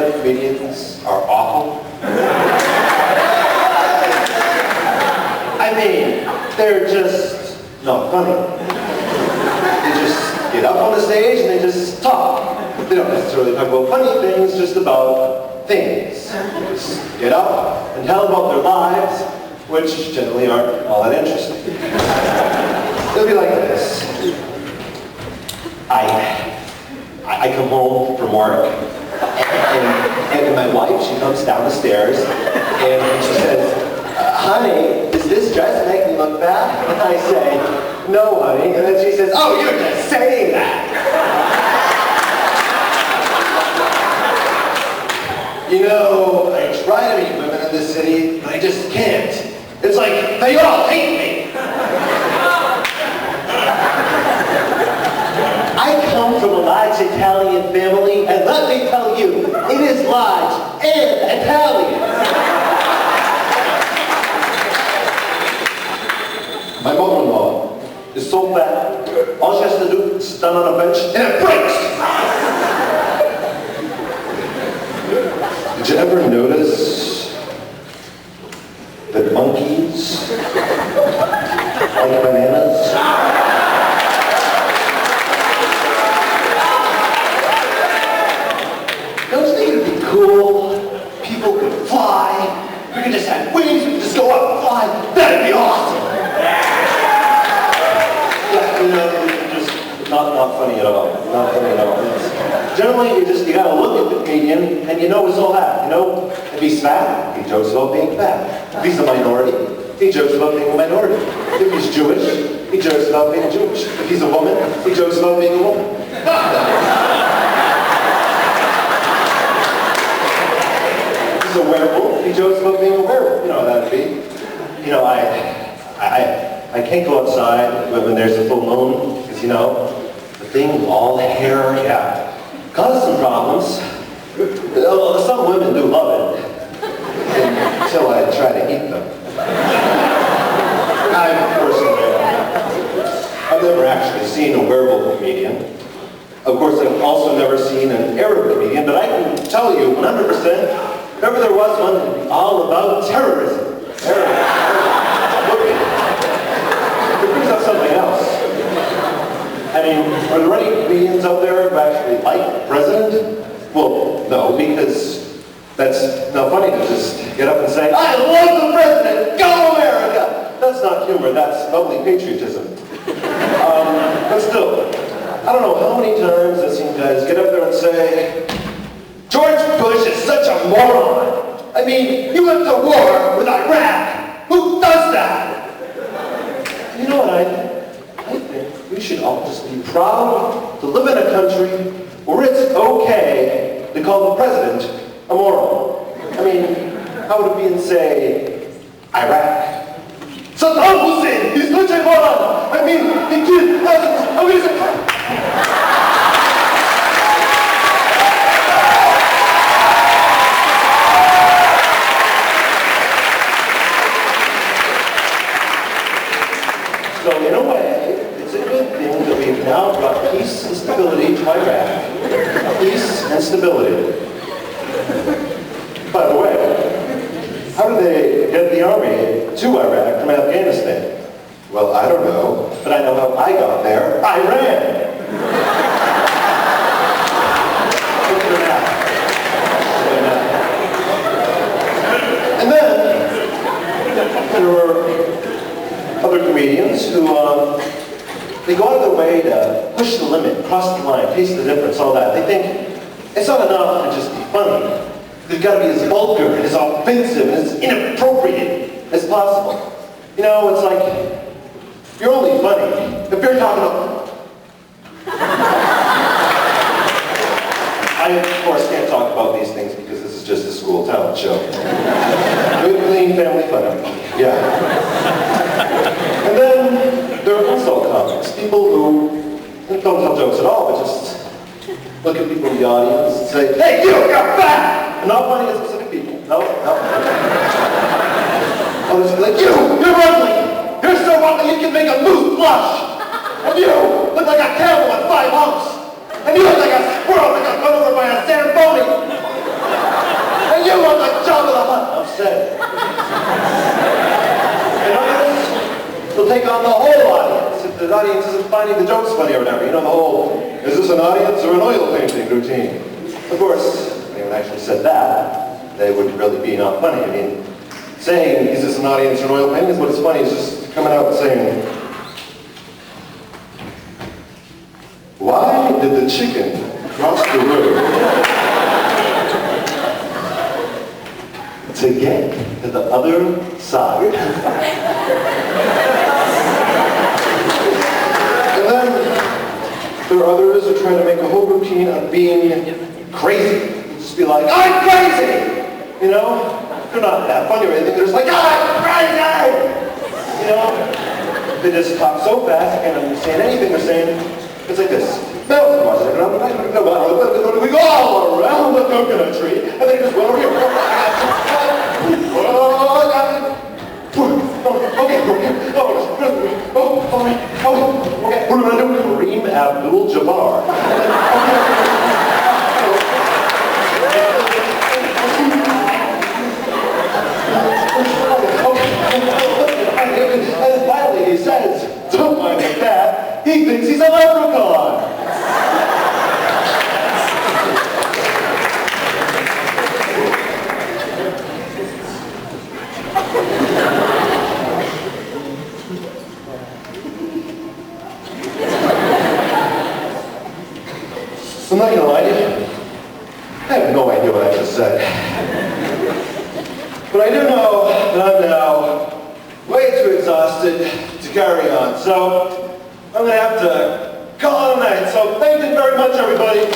stand-up comedians are awful? I mean, they're just not funny. They just get up on the stage and they just talk. They don't necessarily talk about funny things, just about things. Just get up and tell about their lives, which generally aren't all that interesting. It'll be like this. I come home from work, and my wife, she comes down the stairs, and she says, honey, does this dress make me look bad? And I say, no, honey. And then she says, oh, you're just saying that. You know, I try to meet women in this city, but I just can't. It's like, they all hate me. I come from a large Italian family, and let me tell you, it is large and Italian. My mother-in-law is so fat, all she has to do is stand on a bench, and it breaks! Did you ever notice that monkeys like bananas? Don't you think it'd be cool? People could fly. We could just have wings, we could just go up and fly. That'd be awesome! Yeah, you know, just not funny at all. Not funny at all. Generally, you gotta look at the comedian and you know his whole hat. You know, if he's fat, he jokes about being fat. If he's a minority, he jokes about being a minority. If he's Jewish, he jokes about being Jewish. If he's a woman, he jokes about being a woman. If he's a werewolf, he jokes about being a werewolf. You know how that'd be. You know, I can't go outside when there's a full moon, because, you know, the thing with all the hair, yeah, causes some problems. Some women do love it, until I try to eat them. I've never actually seen a werewolf comedian. Of course, I've also never seen an Arab comedian, but I can tell you 100%, if ever there was one, it'd be all about terrorism. It brings up something else. I mean, are there any comedians out there who actually like the president? Well, no, because that's not funny to just get up and say, I love the president! Go America! That's not humor, that's lovely patriotism. But still, I don't know how many times I've seen guys get up there and say, George Bush is such a moron! I mean, he went to war with Iraq! Who does that? You know what I think we should all just be proud to live in a country where it's okay to call the president a moron. I mean, how would it be in, say, Iraq? Saddam Hussein, he's such a moron! I mean, he killed thousands of innocent... So in a way, it's a good thing that we've now brought peace and stability to Iraq. Peace and stability. By the way, how did they get the army to Iraq from Afghanistan? Well, I don't know, but I know how I got there. I ran! And then, there were other comedians who, they go out of their way to push the limit, cross the line, taste the difference, all that. They think it's not enough to just be funny. They've got to be as vulgar and as offensive and as inappropriate as possible. You know, it's like, you're only funny if you're talking about... I, of course, can't talk about these things because this is just a school talent show. Good, clean, family fun. Yeah. And then there are insult comics, people who don't tell jokes at all, but just look at people in the audience and say, hey, you're fat! And not pointing at specific people. No. I'll just be like, you're ugly! You're so ugly you can make a moose blush! And you look like a camel with 5 humps! And you look like a squirrel that got run over by a Zamboni! finding the jokes funny or whatever. You know, the whole, is this an audience or an oil painting routine? Of course, if anyone actually said that, they would really be not funny. I mean, saying, is this an audience or an oil painting is what's funny, is just coming out and saying, why did the chicken cross the road to get to the other side? And then there are others who try to make a whole routine of being crazy. Just be like, I'm crazy! You know? They're not that funny or anything, they're just like, I'm crazy! You know? They just talk so fast, I can't understand anything they're saying. It's like this. We go all around the coconut tree, and then just went over here. Okay, we're going to do Kareem Abdul-Jabbar. And finally he says, don't mind the cat, he thinks he's a leprechaun. I'm not gonna lie to you, I have no idea what I just said. But I do know that I'm now way too exhausted to carry on. So I'm gonna have to call it a night. So thank you very much, everybody.